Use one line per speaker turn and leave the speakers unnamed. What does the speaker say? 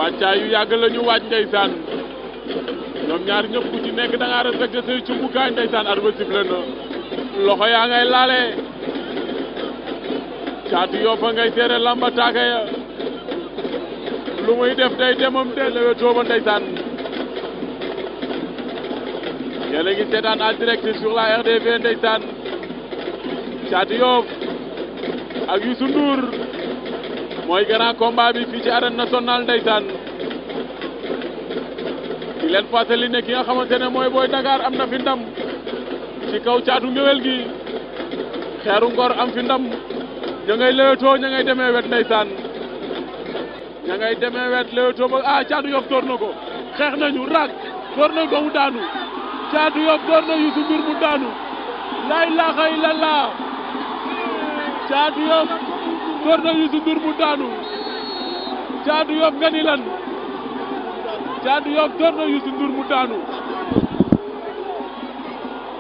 wàccaay yu yàgg la ñu wàcc ndeysaan ñoom ñaar ñëpp ku ci nekk da ngaa respecté say cumbukaay ndeysaan arbitre sifflé na loxo yaa ngay laale Caatu Yoff ngay seere lamba taaka ya lu muy def day demam de lewe tooba ndeysaan yéen a ngi seetaan en direct sur la RDV ndeysaan Caatu Yoff ak Youssou Ndour mooy grand combat bi fii ci arène nationale ndeysaan di leen fàttali ne ki nga xamante ne mooy Boy Dakar am na fi ndam ci kaw Caatu Ngéwél gi Xeeru Ngor am fi ndam ña ngay lewetoo ña ngay demee wet ndeysaan ña ngay demee wet lewetoo ba Caatu Yoff door na ko xeex nañu raak door nañ ko mu daanu Caatu Yoff door na Youssou Ndour mu daanu la ilaha illallah Caatu Yoff door na Youssou Ndour mu daanu Caatu Yoff nga ni lan Caatu Yoff door na Youssou Ndour mu daanu